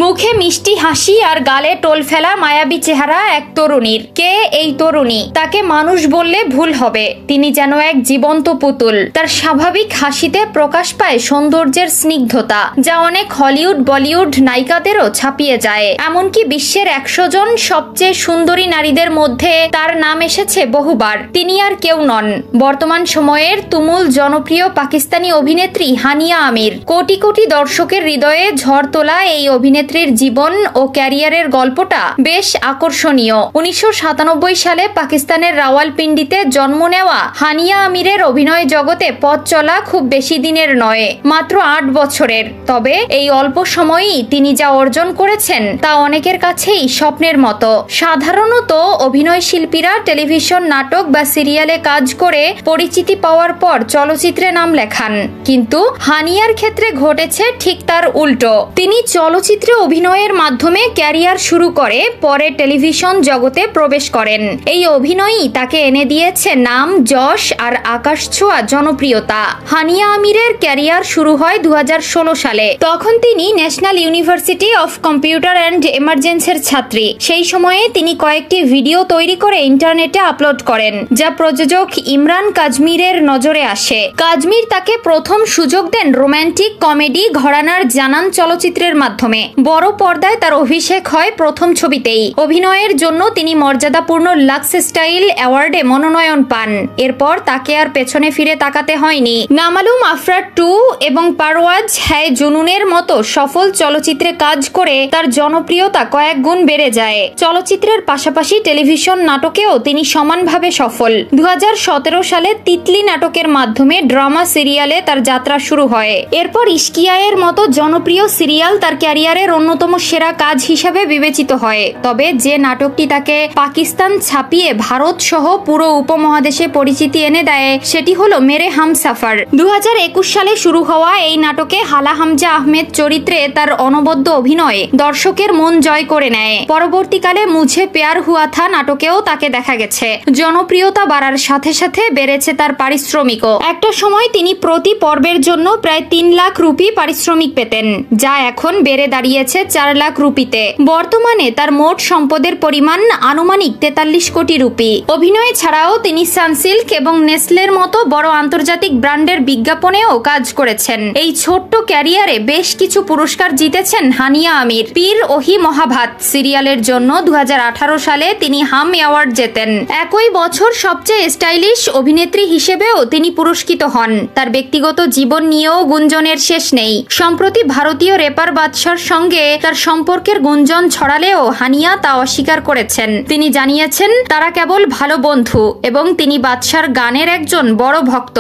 মুখে মিষ্টি হাসি আর গালে টোল ফেলা মায়াবী চেহারা এক তরুণীর। কে এই তরুণী? তাকে মানুষ বললে ভুল হবে। তিনি যেন এক জীবন্ত পুতুল। তার স্বাভাবিক হাসিতে প্রকাশ পায় সৌন্দর্যের স্নিগ্ধতা, যা অনেক হলিউড বলিউড নায়িকাদেরও ছাপিয়ে যায়। এমনকি বিশ্বের 100 জন সবচেয়ে সুন্দরী নারীদের মধ্যে তার নাম এসেছে বহুবার। তিনি আর কেউ নন, বর্তমান সময়ের তুমুল জনপ্রিয় পাকিস্তানি অভিনেত্রী হানিয়া আমির। কোটি কোটি দর্শকের হৃদয়ে ঝড় তোলা এই অভিনেত্রীর জীবন ও ক্যারিয়ারের গল্পটা বেশ আকর্ষণীয়। 1997 সালে পাকিস্তানের রাওয়ালপিন্ডিতে জন্ম নেওয়া হানিয়া আমিরের অভিনয় জগতে পথ চলা খুব বেশি দিনের নয়, মাত্র 8 বছরের। তবে এই অল্প সময়েই তিনি যা অর্জন করেছেন তা অনেকের কাছেই স্বপ্নের মতো। সাধারণত অভিনয় শিল্পীরা টেলিভিশন, নাটক বা সিরিয়ালে কাজ করে পরিচিতি পাওয়ার পর চলচ্চিত্রে নাম লেখান, কিন্তু হানিয়ার ক্ষেত্রে ঘটেছে ঠিক তার উল্টো। তিনি চলচ্চিত্রে অভিনয়ের মাধ্যমে ক্যারিয়ার শুরু করে পরে টেলিভিশন জগতে প্রবেশ করেন। এই অভিনয়ই তাকে এনে দিয়েছে নাম, যশ আর আকাশ ছোঁয়া জনপ্রিয়তা। হানিয়া আমিরের ক্যারিয়ার শুরু হয় 2016 সালে। তখন তিনি national university of computer and এমার্জেন্সির ছাত্রী। সেই সময়ে তিনি কয়েকটি ভিডিও তৈরি করে ইন্টারনেটে আপলোড করেন, যা প্রযোজক ইমরান কাজমিরের নজরে আসে। কাজমির তাকে প্রথম সুযোগ দেন রোমান্টিক কমেডি ঘরানার জানান চলচ্চিত্রের মাধ্যমে। বড় পর্দায় তার অভিষেক হয় প্রথম ছবিতেই। অভিনয়ের জন্য তিনি মর্যাদাপূর্ণ লাক্স স্টাইল অ্যাওয়ার্ডে মনোনয়ন পান। এরপর তাকে আর পেছনে ফিরে তাকাতে হয়নি। নামালুম আফরার 2 এবং পারওয়াজ হ্যায় জুনুনের মতো সফল চলচ্চিত্রে কাজ করে তার জনপ্রিয়তা কয়েক গুণ বেড়ে যায়। চলচ্চিত্রের পাশাপাশি টেলিভিশন নাটকেও তিনি সমানভাবে সফল। 2017 সালে তিতলি নাটকের মাধ্যমে ড্রামা সিরিয়ালে তার যাত্রা শুরু হয়। এরপর ইশকিয়ায়ের মতো জনপ্রিয় সিরিয়াল তার ক্যারিয়ারের অন্যতম সেরা কাজ হিসেবে বিবেচিত হয়। তবে যে নাটকটি তাকে পাকিস্তান ছাপিয়ে ভারত সহ পুরো উপমহাদেশে পরিচিতি এনে দেয় সেটি হলো মেরে হামসাফার। 2021 সালে শুরু হওয়া এই নাটকে হালা হামজা আহমেদ চরিত্রে তার অনবদ্য অভিনয় দর্শকের মন জয় করে নেয়। পরবর্তীকালে মুঝে প্যার হুয়া থা নাটকেও তাকে দেখা গেছে। জনপ্রিয়তা বাড়ার সাথে সাথে বেড়েছে তার পারিশ্রমিকও। একটা সময় তিনি প্রতি পর্বের জন্য প্রায় 3 লাখ রুপি পারিশ্রমিক পেতেন, যা এখন বেড়ে দাঁড়িয়েছে 4 লাখ রুপিতে। বর্তমানে তার মোট সম্পদের পরিমাণ আনুমানিক 43 কোটি রুপি। অভিনয় ছাড়াও তিনি সানসিল্ক এবং নেসলের মতো বড় আন্তর্জাতিক ব্র্যান্ডের বিজ্ঞাপনেও কাজ করেছেন। এই ছোট্ট ক্যারিয়ারে বেশ কিছু পুরস্কার জিতেছেন হানিয়া আমির। পীর ওহি মহাভাত সিরিয়ালের জন্য 2018 সালে তিনি হাম অ্যাওয়ার্ড জেতেন। একই বছর সবচেয়ে স্টাইলিশ অভিনেত্রী হিসেবেও তিনি পুরস্কৃত হন। তার ব্যক্তিগত জীবন নিয়েও গুঞ্জনের শেষ নেই। সম্প্রতি ভারতীয় রেপার বাদশার সঙ্গে তার সম্পর্কের গুঞ্জন ছড়ালেও হানিয়া তা অস্বীকার করেছেন। তিনি জানিয়েছেন তারা কেবল ভালো বন্ধু এবং তিনি বাদশার গানের একজন বড় ভক্ত।